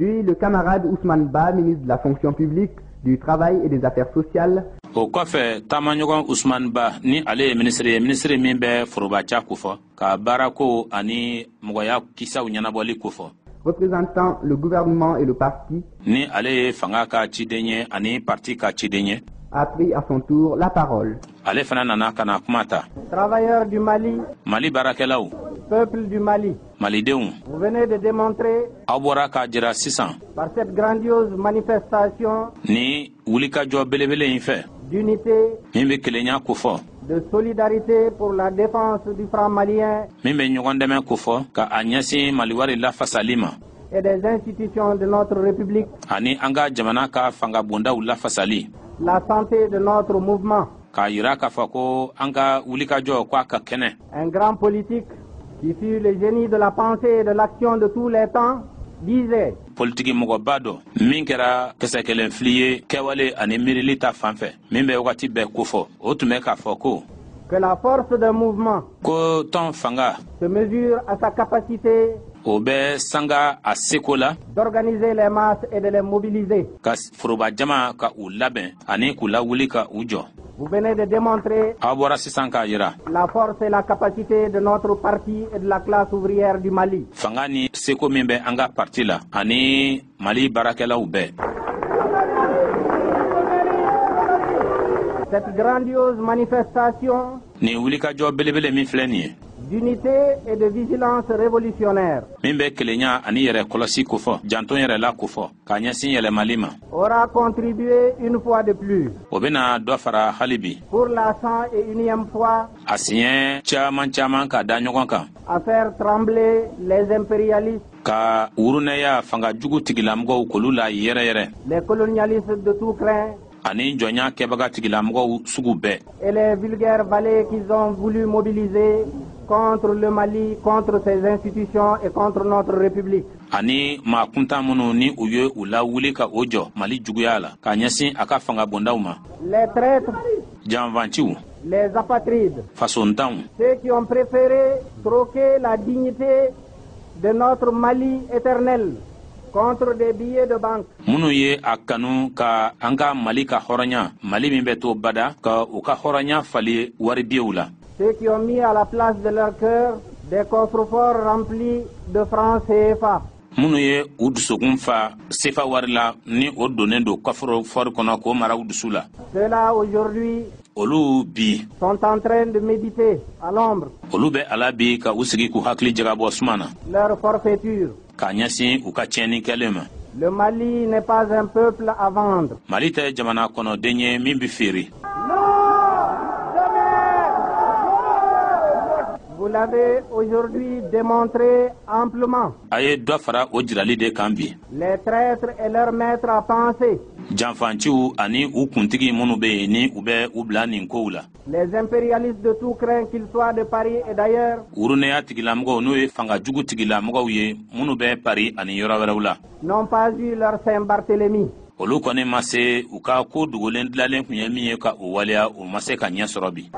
Puis le camarade Ousmane Ba, ministre de la fonction publique, du travail et des affaires sociales. O kɔfɛ taamaɲɔgɔn Ousmane Ba ni ale ye minisiri min bɛ forobaca kofɔ ka baarako ani mɔgɔya kisaw ɲɛnabɔli kofɔ. Représentant le gouvernement et le parti, ni ale ye fanga ka ciden ye ani parti ka ciden ye, a pris à son tour la parole. ale fana nana ka na kuma ta. Travailleurs du Mali, Mali baarakɛlaw, peuple du Mali, malidenw, vous venez de démontrer aw bɔra k'a jira sisan par cette grandiose manifestation ni wulikajɔ belebele in fɛ d'unité, min bɛ kelenya kofɔ, de solidarité pour la défense du franc malien min bɛ ɲɔgɔn dɛmɛ kofɔ ka a ɲɛsin maliwari lafasali ma et des institutions de notre République, ani an ka jamana ka fanga bondaw lafasali, la santé de notre mouvement. k'a yira k'a fɔ ko an ka wulikajɔ k'a ka kɛnɛ. Un grand politique qui fut le génie de la pensée et de l'action de tous les temps disait politiki mɔgɔba dɔ min kɛra kisɛ kelen fili ye kɛwale ani miirili ta fan fɛ min bɛ wagati bɛɛ kofɔ o tun bɛ k'a fɔ ko que la force d'un mouvement ko tɔn fanga se mesure à sa capacité o bɛ sanga a seko la d'organiser les masses et de les mobiliser. ka foroba jama ka u labɛn ani k'u lawuli ka u jɔ. Vous venez de démontrer aw bɔra sisan k'a yira la force et la capacité de notre parti et de la classe ouvrière du Mali. fanga ni seko min bɛ an ka parti la ani mali baarakɛlaw bɛɛ. Cette grandiose manifestation ni wulikajɔ belebele min filɛ nin ye d'unité et de vigilance révolutionnaire min bɛ kelenya ani yɛrɛ kɔlɔsi kofɔ janton yɛrɛ la kofɔ k'a ɲɛsin yɛlɛmali ma aura contribué une fois de plus, o bɛna dɔ fara hali bi pour la 101e fois, a siɲɛ caman ka da ɲɔgɔn kan à faire trembler les impérialistes, ka wurunɛya fanga jugu tigilamɔgɔw k'olu la yɛrɛyɛrɛ les colonialistes de tout crin ani jɔnya kɛbaga tigilamɔgɔw sugu bɛɛ et les vulgaires valets qu'ils ont voulu mobiliser contre le Mali, contre ses institutions et contre notre République. ani maa kuntan minnu ni u ye u lawuli ka o jɔ mali juguya la k'a ɲɛsin a ka fanga bondaw ma. Les traîtres, janfanciw, les apatrides, fasontanw, ceux qui ont préféré troquer la dignité de notre Mali éternel contre des billets de banque. minnu ye a kanu ka an ka mali ka hɔrɔnya mali min bɛ to bada ka u ka hɔrɔnya fali waribiyew la. Ceux qui ont mis à la place de leur cœur des coffres-forts remplis de francs CFA. minnu ye u dusukun fa sefa wari la ni o donnen don kɔfɔrɔfɔri kɔnɔ k'o mara u dusu la. Ceux-là aujourd'hui olu bi sont en train de méditer à l'ombre olu bɛ ala bi ka u sigi k'u hakili jagabɔ suma na leur forfaiture. k'a ɲɛsin u ka tiɲɛni kɛlen ma. Le Mali n'est pas un peuple à vendre. mali tɛ jamana kɔnɔden ye min bi feere. Vous l'avez aujourd'hui démontré amplement. a ye dɔ fara o jirali de kan bi. Les traîtres et leurs maîtres à penser, janfanciw ani u kuntigi minnu bɛ yen ni u bɛ u bila nin kow la. les impérialistes de tout crin, qu'ils soient de Paris et d'ailleurs, wurunɛya tigilamɔgɔw n'o ye fanga jugu tigilamɔgɔw ye minnu bɛ pari ani yɔrɔ wɛrɛw la. n'ont pas eu leur Saint-Barthélemy. olu kɔni ma se u ka ko dogolen dilanlen tun ye min ye ka o waleya o ma se ka ɲɛ sɔrɔ bi.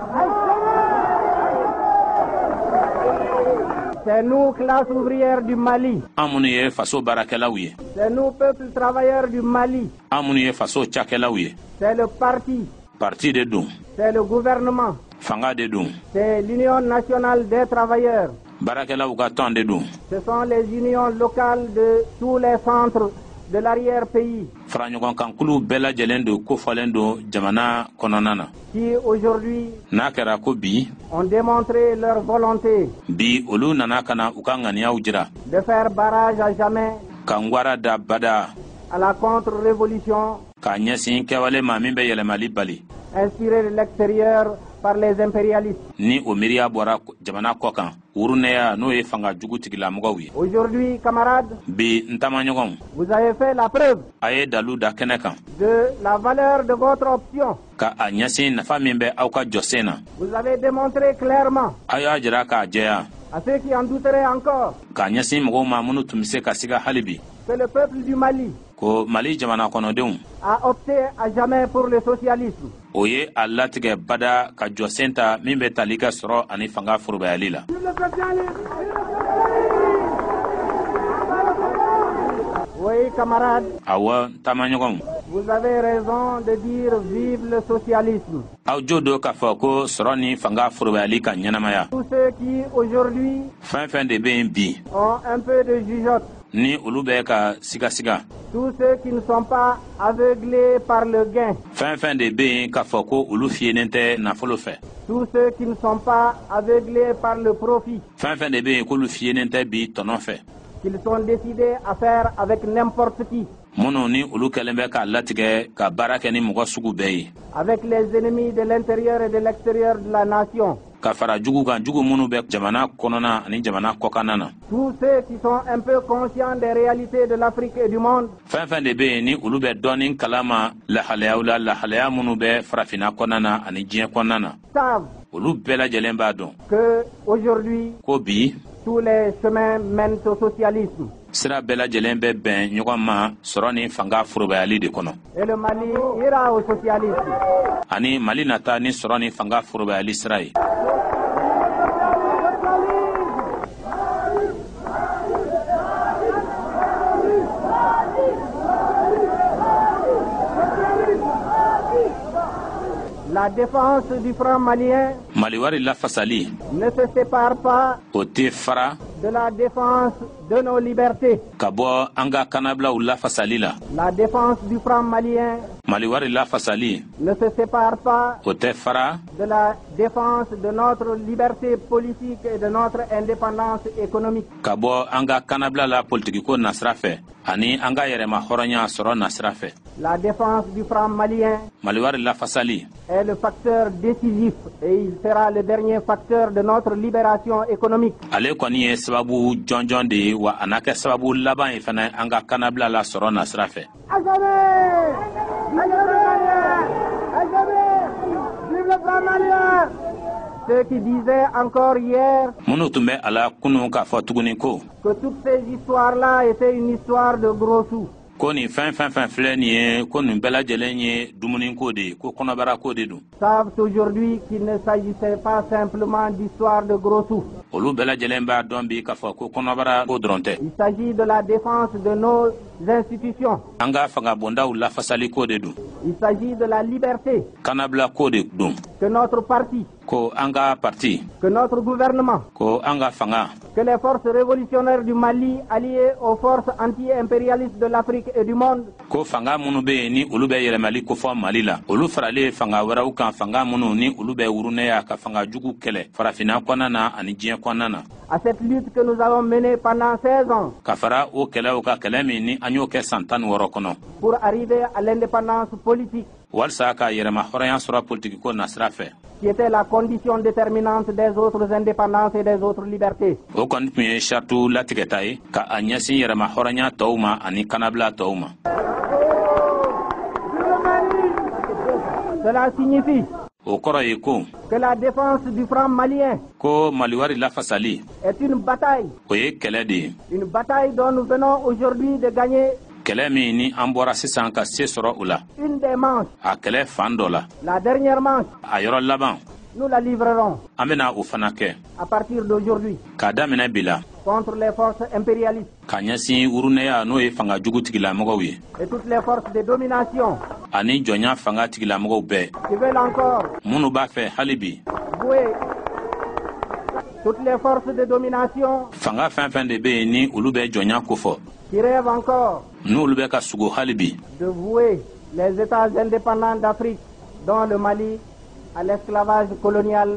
C'est nous, classe ouvrière du Mali. an minnu ye faso baarakɛlaw ye, C'est nous, peuple travailleur du Mali. an minnu ye faso cakɛlaw ye, C'est le parti. parti de don, C'est le gouvernement. fanga de don, C'est l'Union nationale des travailleurs. baarakɛlaw ka tɔn de don, Ce sont les unions locales de tous les centres de l'arrière-pays faraɲɔgɔnkankulu bɛɛ lajɛlen don kofɔlen don jamana kɔnɔna na. qui aujourd'hui n'a kɛra ko bi ont démontré leur volonté bi olu nana ka na u ka ŋaniyaw jira de faire barrage à jamais ka ngwara da bada à la contre-révolution k'a ɲɛsin kɛwale ma min bɛ yɛlɛmali bali inspirée de l'extérieur par les impérialistes. ni o miiriya bɔra jamana kɔ kan wurunɛya n'o ye fanga jugu tigilamɔgɔw ye. Aujourd'hui, camarades, bi n tamaɲɔgɔnw, vous avez fait la preuve a ye dalu da kɛnɛ kan de la valeur de votre option. ka a ɲɛsin nafa min bɛ aw ka jɔsen na. Vous avez démontré clairement a y'a jira k'a jɛya à ceux qui en douteraient encore k'a ɲɛsin mɔgɔw ma minnu tun bɛ se ka siga hali bi que le peuple du Mali ko mali jamana kɔnɔdenw a opté à jamais pour le socialisme. o ye a latigɛ bada ka jɔsen ta min bɛ tali ka sɔrɔ ani fanga forobayali la. Oui, camarades, awa tamaɲɔgɔnw vous avez raison de dire vive le socialisme. aw jo do k'a fɔ ko sɔrɔ ni fanga forobayali ka ɲɛnamaya Tous ceux qui, aujourd'hui, fɛn fɛn de be yen bi ont un peu de jugeote, ni olu bɛ ka sigasiga tous ceux qui ne sont pas aveuglés par le gain, fɛn fɛn de be yen k'a fɔ ko olu fiyenen tɛ nafolo fɛ tous ceux qui ne sont pas aveuglés par le profit, fɛn fɛn de be yen k'olu fiyenen tɛ bi tɔnɔ fɛ qu'ils sont décidés à faire avec n'importe qui, minnu ni olu kɛlen bɛ k'a latigɛ ka baara kɛ ni mɔgɔ sugu bɛɛ ye avec les ennemis de l'intérieur et de l'extérieur de la nation, ka fara jugu kan jugu minnu bɛ jamana kɔnɔna ani jamana kɔkanna na tous ceux qui sont un peu conscients des réalités de l'Afrique et du monde, fɛn fɛn de be yen ni olu bɛ dɔɔni kalama lahalayaw la lahalaya minnu bɛ farafina kɔnɔna na ani diɲɛ kɔnɔna na savent olu bɛɛ lajɛlen b'a dɔn que aujourd'hui ko bi tous les chemins mènent au socialisme. sira bɛɛ lajɛlen bɛ bɛn ɲɔgɔn ma sɔrɔ ni fanga forobayali de kɔnɔ Et le Mali ira au socialisme. ani mali nata ni sɔrɔ ni fanga forobayali sira ye La défense du franc malien maliwari lafasali ne se sépare pas o tɛ fara de la défense de nos libertés. ka bɔ an ka kanabilaw lafasali la La défense du franc malien maliwari lafasali ne se sépare pas o tɛ fara de la défense de notre liberté politique et de notre indépendance économique. ka bɔ an ka kanabila la politikiko nasira fɛ ani an ka yɛrɛma hɔrɔnya sɔrɔ nasira fɛ La défense du franc malien maliwari lafasali est le facteur décisif et il sera le dernier facteur de notre libération économique. ale kɔni ye sababu jɔnjɔn de ye wa a n'a kɛ sababu laban ye fana an ka kanabila la sɔrɔ nasira fɛ À jamais! À jamais! À jamais! Vive le franc malien! Ceux qui disaient encore hier minnu tun bɛ a la kunun k'a fɔ tuguni ko que toutes ces histoires-là étaient une histoire de gros sous. ko nin fɛn fɛn fɛn filɛ nin ye ko nin bɛɛ lajɛlen ye dumuniko de ye ko kɔnɔbarako de don Savent aujourd'hui qu'il ne s'agissait pas simplement d'histoire de gros sous. olu bɛɛ lajɛlen b'a dɔn bi k'a fɔ ko kɔnɔbara ko dɔrɔn tɛ Il s'agit de la défense de nos institutions. an ka fangabondaw lafasaliko de don Il s'agit de la liberté kanabilako de don que notre parti, ko an ka parti que notre gouvernement, ko an ka fanga que les forces révolutionnaires du Mali alliées aux forces anti-impérialistes de l'Afrique et du monde ko fanga minnu bɛ yen ni olu bɛ yɛlɛmali kofɔ mali la olu faralen fanga wɛrɛw kan fanga minnu ni olu bɛ wurunɛya ka fanga jugu kɛlɛ farafina kɔnɔna na ani diɲɛ kɔnɔna na à cette lutte que nous avons menée pendant 16 ans ka fara o kɛlɛw ka kɛlɛ min ni an y'o kɛ san 16 kɔnɔ pour arriver à l'indépendance politique walisa ka yɛrɛma hɔrɔnya sɔrɔ politikiko nasira fɛ qui était la condition déterminante des autres indépendances et des autres libertés. o kɔni tun ye sartu latigɛta ye ka a ɲɛsin yɛrɛma hɔrɔnya tɔw ma ani kanabila tɔw ma Cela signifie o kɔrɔ ye ko que la défense du franc malien ko maliwari lafasali est une bataille. o ye kɛlɛ de ye Une bataille dont nous venons aujourd'hui de gagner kɛlɛ min ni an bɔra sisan ka se sɔrɔ o la une des manches. a kɛlɛ fan dɔ la La dernière manche, a yɔrɔ laban nous la livrerons an bena o fana kɛ à partir d'aujourd'hui k'a daminɛ bi la contre les forces impérialistes ka ɲɛsin wurunɛya n'o ye fanga jugu tigilamɔgɔw ye et toutes les forces de domination ani jɔnya fanga tigilamɔgɔw bɛɛ qui veulent encore minnu b'a fɛ hali bi jouer. Toutes les forces de domination fanga fɛn fɛn de be yen ni olu bɛ jɔnya kofɔ qui rêvent encore n'olu bɛ ka sugo hali bi de vouer les États indépendants d'Afrique, dont le Mali, à l'esclavage colonial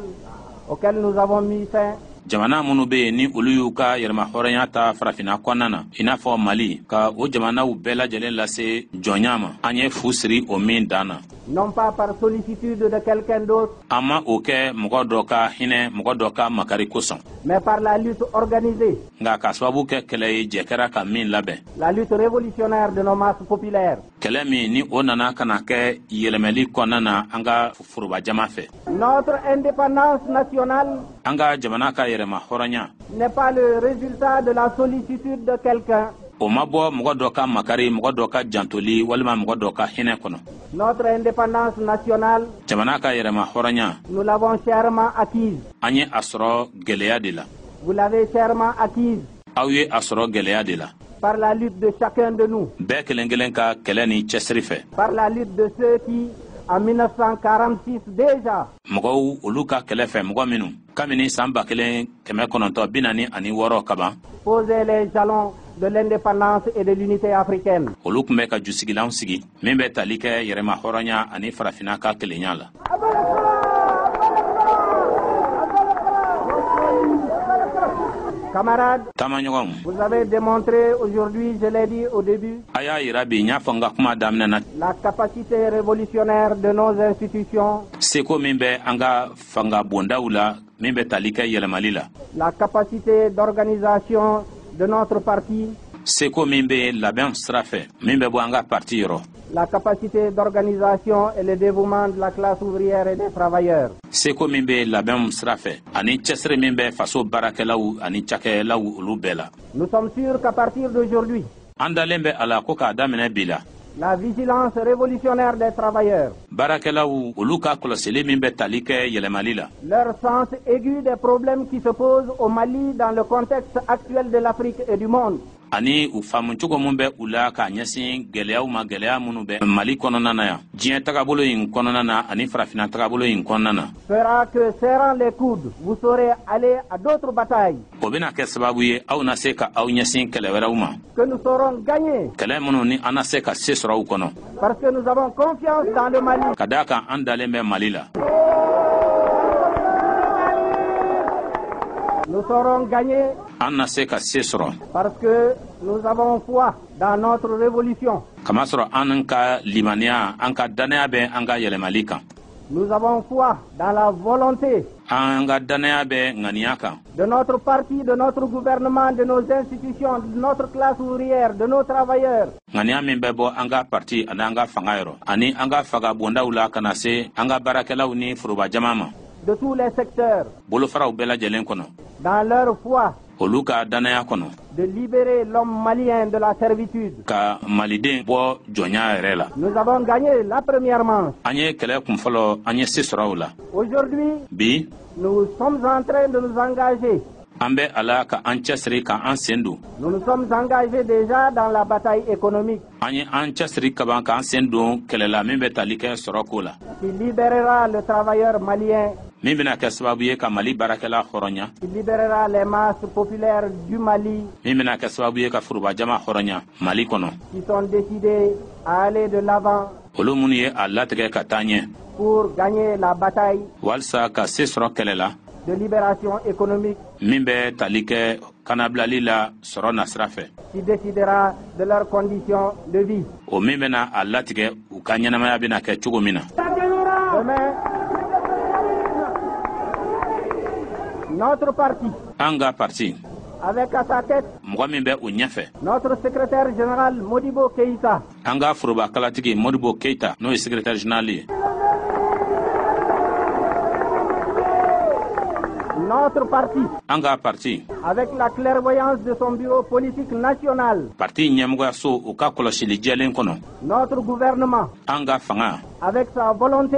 auquel nous avons mis fin. jamana minnu be yen ni olu y'u ka yɛrɛma hɔrɔnya ta farafina kɔnɔna na i n'a fɔ mali ka o jamanaw bɛɛ lajɛlen lase jɔnya ma an ye fu siri o min dan na Non pas par sollicitude de quelqu'un d'autre, an ma o kɛ mɔgɔ dɔ ka hinɛ mɔgɔ dɔ ka makari kosɔn mais par la lutte organisée, nka ka sababu kɛ kɛlɛ ye jɛ kɛra ka min labɛn la lutte révolutionnaire de nos masses populaires. kɛlɛ min ni o nana ka na kɛ yɛlɛmɛli kɔnɔna na an ka foroba jama fɛ Notre indépendance nationale an ka jamana ka yɛrɛma hɔrɔnya n'est pas le résultat de la sollicitude de quelqu'un. o ma bɔ mɔgɔ dɔ ka makari mɔgɔ dɔ ka jantoli walima mɔgɔ dɔ ka hinɛ kɔnɔ Notre indépendance nationale, jamana ka yɛrɛma hɔrɔnya nous l'avons chèrement acquise. an ye a sɔrɔ gɛlɛya de la Vous l'avez chèrement acquise aw ye a sɔrɔ gɛlɛya de la par la lutte de chacun de nous, bɛɛ kelen kelen ka kɛlɛ ni cɛsiri fɛ. par la lutte de ceux qui, en 1946 déjà, mɔgɔw olu ka kɛlɛ fɛ mɔgɔ minnu kabini san 1946 ka ban posaient les jalons de l'indépendance et de l'unité africaine. olu tun bɛ ka jusigilanw sigi min bɛ tali kɛ yɛrɛma hɔrɔnya ani farafina ka kelenya la. Camarades, taamaɲɔgɔnw, vous avez démontré aujourd'hui, je l'ai dit au début, a y'a yira bi n y'a fɔ n ka kuma daminɛ na la capacité révolutionnaire de nos institutions, seko min bɛ an ka fanga bondaw la min bɛ tali kɛ yɛlɛmali la, la capacité d'organisation de notre parti, seko min bɛ labɛn sira fɛ min bɛ bɔ an ka parti yɔrɔ, la capacité d'organisation et le dévouement de la classe ouvrière et des travailleurs. seko min bɛ labɛn sira fɛ ani cɛsiri min bɛ faso baarakɛlaw ani cakɛlaw olu bɛɛ la. Nous sommes sûrs qu'à partir d'aujourd'hui, an dalen bɛ a la ko k'a daminɛ bi la la vigilance révolutionnaire des travailleurs, baarakɛlaw olu ka kɔlɔsili min bɛ tali kɛ yɛlɛmali la, leur sens aigu des problèmes qui se posent au Mali dans le contexte actuel de l'Afrique et du monde, ani u faamucogo min bɛ u la k'a ɲɛsin gwɛlɛyaw ma gwɛlɛya minnu bɛ mali kɔnɔna na yan diɲɛ tagabolo in kɔnɔna na ani farafina tagabolo in kɔnɔna na, fera que, serrant les coudes, vous saurez aller à d'autres batailles, o bɛna kɛ sababu ye aw na se ka aw ɲɛsin kɛlɛ wɛrɛw ma, que nous saurons gagner, kɛlɛ minnu ni an na se ka se sɔrɔ u kɔnɔ, parce que nous avons confiance dans le Mali. ka daa kan an dalen bɛ mali la. Nous saurons gagner an na se ka se sɔrɔ parce que nous avons foi dans notre révolution. kamasɔrɔ an ka limaniya an ka dannaya bɛ an ka yɛlɛmali kan, Nous avons foi dans la volonté an ka dannaya bɛ ŋaniya kan de notre parti, de notre gouvernement, de nos institutions, de notre classe ouvrière, de nos travailleurs, ŋaniya min bɛ bɔ an ka parti ani an ka fanga yɔrɔ ani an ka faga bondaw la ka na se an ka baarakɛlaw ni foroba jama ma, de tous les secteurs, bolofaraw bɛɛ lajɛlen kɔnɔ dans leur foi olu ka dannaya kɔnɔ de libérer l'homme malien de la servitude. ka maliden bɔ jɔnya yɛrɛ la. Nous avons gagné la première manche. an ye kɛlɛ kunfɔlɔ an ye se sɔrɔ o la. Aujourd'hui, bi nous sommes en train de nous engager. an bɛ a la ka an cɛsiri ka an sen don. Nous nous sommes engagés déjà dans la bataille économique an ye an cɛsiri ka ban k'an sen don kɛlɛ la min bɛ tali kɛ sɔrɔko la, qui libérera le travailleur malien, min bɛna kɛ sababu ye ka mali baarakɛla hɔrɔnya, qui libérera les masses populaires du Mali, min bɛna kɛ sababu ye ka foroba jama hɔrɔnya mali kɔnɔ, qui sont décidés à aller de l'avant olu minnu ye a latigɛ ka taa ɲɛ pour gagner la bataille walisa ka se sɔrɔ kɛlɛ la de libération économique, min bɛ tali kɛ kanabilali la sɔrɔ nasira fɛ, qui décidera de leurs conditions de vie. o min bɛna a latigɛ u ka ɲɛnamaya bɛna kɛ cogo min na. Demain, notre parti, an ka parti avec à sa tête mɔgɔ min bɛ o ɲɛfɛ, notre secrétaire général Modibo Keïta, an ka foroba-kalatigi modibo keyita n'o ye secrétaire général ye, notre parti, an ka parti avec la clairvoyance de son bureau politique national, parti ɲɛmɔgɔyaso o ka kɔlɔsili jɛlen kɔnɔ, notre gouvernement, an ka fanga avec sa volonté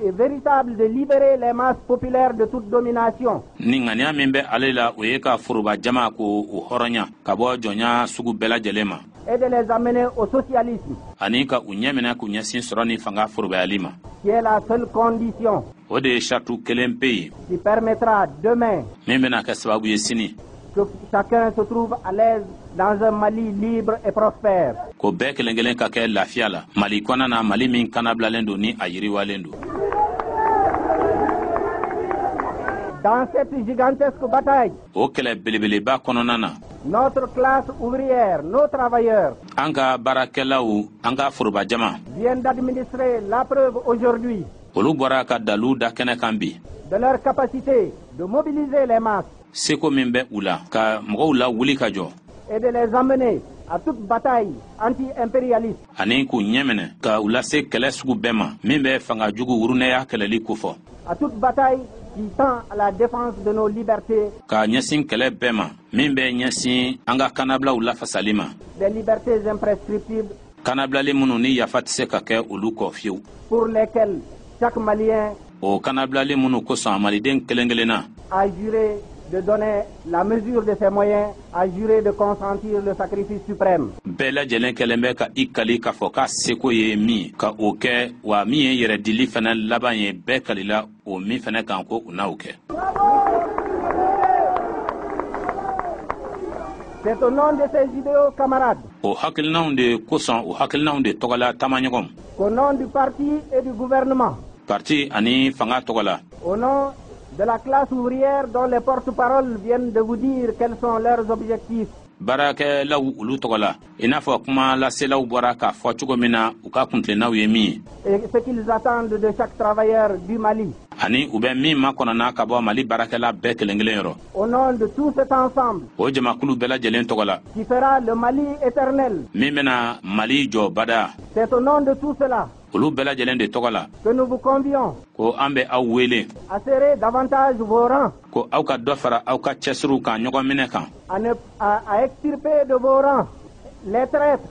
véritable de libérer les masses populaires de toute domination, ni ŋaniya min bɛ ale la o ye ka foroba jama ko o hɔrɔnya ka bɔ jɔnya sugu bɛɛ lajɛlen ma, et de les amener au socialisme, ani ka u ɲɛminɛ k'u ɲɛsin sɔrɔ ni fanga forobayali ma. qui est la seule condition o de ye sartu kelen pe ye qui permettra demain min bɛna kɛ sababu ye sini que chacun se trouve à l'aise dans un Mali libre et prospère. ko bɛɛ kelen kelen ka kɛ lafiya la mali kɔnɔ na, mali min kanabilalen don ni a yiriwalen don. Dans cette gigantesque bataille, o kɛlɛ belebeleba kɔnɔna na notre classe ouvrière, nos travailleurs, an ka baarakɛlaw an ka foroba jama viennent d'administrer la preuve aujourd'hui olu bɔra ka dalu da kɛnɛ kan bi de leur capacité de mobiliser les masses seko min bɛ u la ka mɔgɔw la wuli ka jɔ et de les amener à toute bataille anti-impérialiste, ani k'u ɲɛminɛ ka u lase kɛlɛ sugu bɛɛ ma min bɛ fanga jugu wurunɛya kɛlɛli kofɔ, à toute bataille qui tend à la défense de nos libertés, ka ɲɛsin kɛlɛ bɛɛ ma min bɛ ɲɛsin an ka kanabilaw lafasali ma, des libertés imprescriptibles kanabilali minnu ni yafa tɛ se ka kɛ olu kɔ fiyewu, pour lesquelles chaque Malien o kanabilali minnu kosɔn maliden kelen kelenna a juré de donner la mesure de ses moyens, a juré de consentir le sacrifice suprême. bɛɛ lajɛlen kɛlen bɛ ka i kali k'a fɔ k'a seko ye min ka o kɛ wa min ye yɛrɛdili fɛnɛ laban ye bɛɛ kalila o min fɛnɛ kan ko u n'o kɛ. C'est au nom de ces idéaux, camarades, o hakilinaw de kosɔn o hakilinaw de tɔgɔla taamaɲɔgɔn qu'au nom du parti et du gouvernement, parti ani fanga tɔgɔla au nom de la classe ouvrière dont les porte-paroles viennent de vous dire quels sont leurs objectifs, baarakɛlaw olu tɔgɔla i n'a fɔ kuma laselaw bɔra k'a fɔ cogo min na u ka kuntilennaw ye min ye et ce qu'ils attendent de chaque travailleur du Mali. ani u bɛ min makɔnɔna ka bɔ mali baarakɛla bɛɛ kelen kelen yɔrɔ Au nom de tout cet ensemble o jamakulu bɛɛ lajɛlen tɔgɔla qui fera le Mali éternel, min bɛna mali jɔ bada c'est au nom de tout cela olu bɛɛ lajɛlen de tɔgɔla que nous vous convions ko an bɛ aw wele à serrer davantage vos rangs, ko aw ka dɔ fara aw ka cɛsiriw kan ɲɔgɔn minɛ kan à extirper de vos rangs les traîtres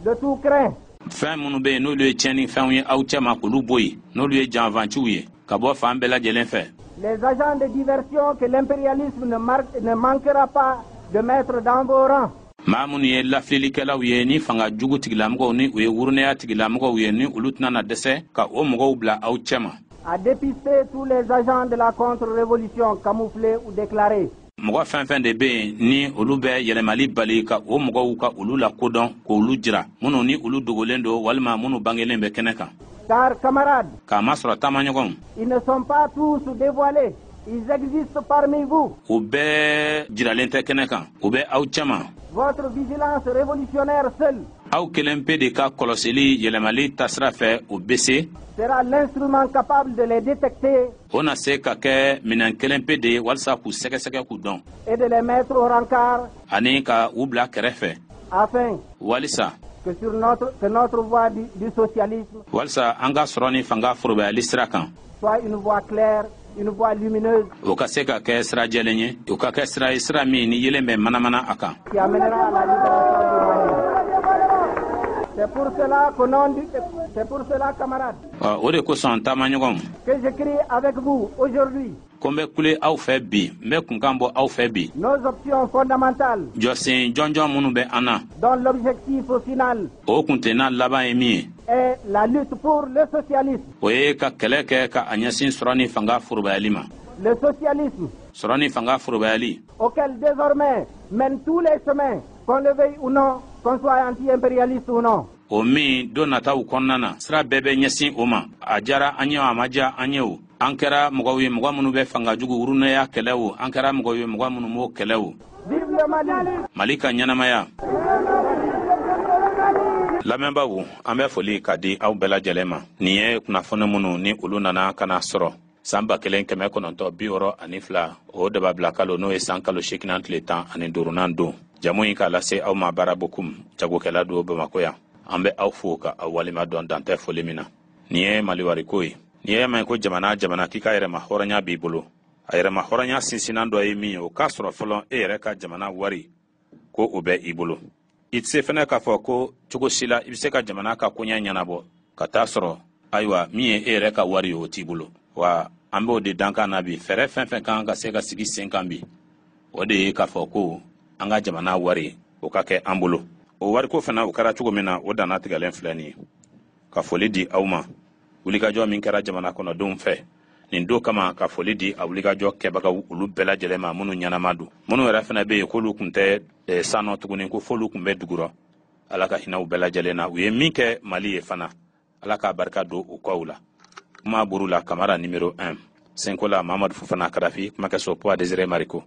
de tout craint, fɛn minnu bɛ yen n'olu ye tiɲɛni fɛnw ye aw cɛma k'olu bɔ yen n'olu ye janfanciw ye ka bɔ fan bɛɛ lajɛlen fɛ les agents de diversion que l'impérialisme ne manquera pas de mettre dans vos rangs. maa minnu ye lafililikɛlaw ye ni fanga jugu tigilamɔgɔw ni u ye wurunɛya tigilamɔgɔw ye ni olu tɛna na dɛsɛ ka o mɔgɔw bila aw cɛma À dépister tous les agents de la contre-révolution camouflés ou déclarés. mɔgɔ fɛn fɛn de bɛ yen ni olu bɛ yɛlɛmali bali ka o mɔgɔw ka olu lakodɔn k'olu jira minnu ni olu dogolen don walima minnu bangelen bɛ kɛnɛ kan Car, camarades, k'a masɔrɔ taamaɲɔgɔnw ils ne sont pas tous dévoilés. Ils existent parmi vous. u bɛɛ jiralen tɛ kɛnɛ kan u bɛ aw cɛma Votre vigilance révolutionnaire seule aw kelen pe de ka kɔlɔsili yɛlɛmali tasira fɛ o bɛ se sera l'instrument capable de les détecter o na se ka kɛ minɛn kelen pe de ye walasa k'u sɛgɛsɛgɛ k'u dɔn et de les mettre au rencard ani ka u bila kɛrɛfɛ afin walisa que notre voie du socialisme walisa an ka sɔrɔ ni fanga forobayali sira kan soit une voie claire, une voie lumineuse o ka se ka kɛ sira jɛlen ye o ka kɛ sira ye sira min ni yelen bɛ manamana a kan qui amènera à la libération du Mali. C'est pour cela, camarades, o de kosɔn taamaɲɔgɔnw que j'écris avec vous aujourd'hui ko n bɛ kule aw fɛ bi n bɛ kunkan bɔ aw fɛ bi nos options fondamentales jɔsen jɔnjɔn minnu bɛ an na dont l'objectif final o kuntenna laban ye min ye est la lutte pour le socialisme. o ye ka kɛlɛ kɛ ka a ɲɛsin sɔrɔ ni fanga forobayali ma Le socialisme sɔrɔ ni fanga forobayali auquel désormais mènent tous les chemins, qu'on le veuille ou non, qu'on soit anti-impérialiste ou non. o min don nataw kɔnɔna na sira bɛɛ bɛ ɲɛsin o ma a diyara an ye o a ma diya an ye o an kɛra mɔgɔw ye mɔgɔ minnu bɛ fanga jugu wurunɛya kɛlɛ o an kɛra mɔgɔw ye mɔgɔ minnu b'o kɛlɛ o Vive le Mali! mali ka ɲɛnamaya lamɛnbaw an bɛ foli ka di aw bɛɛ lajɛlen ma nin ye kunnafoni minnu ni olu nana ka na sɔrɔ san 1962 o daba bila kalo n'o ye san kalo 8 tile 15 don jamu in k'a lase aw ma baara bokum jagokɛla don Bamako yan an bɛ aw fo ka aw walima dɔn dantɛ foli min na nin ye maliwariko ye n'i ye mɛn ko jamana k'i ka yɛrɛma hɔrɔnya b'i bolo a yɛrɛma hɔrɔnya sinsinan dɔ ye min ye o k'a sɔrɔ fɔlɔ e yɛrɛ ka jamana wari ko o bɛ i bolo i tɛ se fɛnɛ k'a fɔ ko cogo si la i bɛ se ka jamana ka koɲɛ ɲɛnabɔ ka taa sɔrɔ ayiwa min ye e yɛrɛ ka wari ye o t'i bolo wa an b'o de dankan na bi fɛɛrɛ fɛn fɛn kan ka se ka sigi sen kan bi o de ye k'a fɔ ko an ka jamana wari o ka kɛ an bolo o wariko fana o kɛra cogo min na o danna tigɛlen filɛ nin ye ka foli di aw ma wulikajɔ min kɛra jamana kɔnɔdenw fɛ nin don kama ka foli di a wulikajɔ kɛbagaw olu bɛɛ lajɛlen ma minnu ɲɛnama don minnu yɛrɛ fana bɛ yen k'olu tun tɛ sannɔ tuguni ko f'olu tun bɛ dugurɔ ala ka hinɛ u bɛɛ lajɛlen na u ye min kɛ mali ye fana ala k'a barika don u kɔw la kuma buru la kamara numéro 1 Senkola Mamadou Fofana Karafi kuma kɛ so Poids Désiré Mariko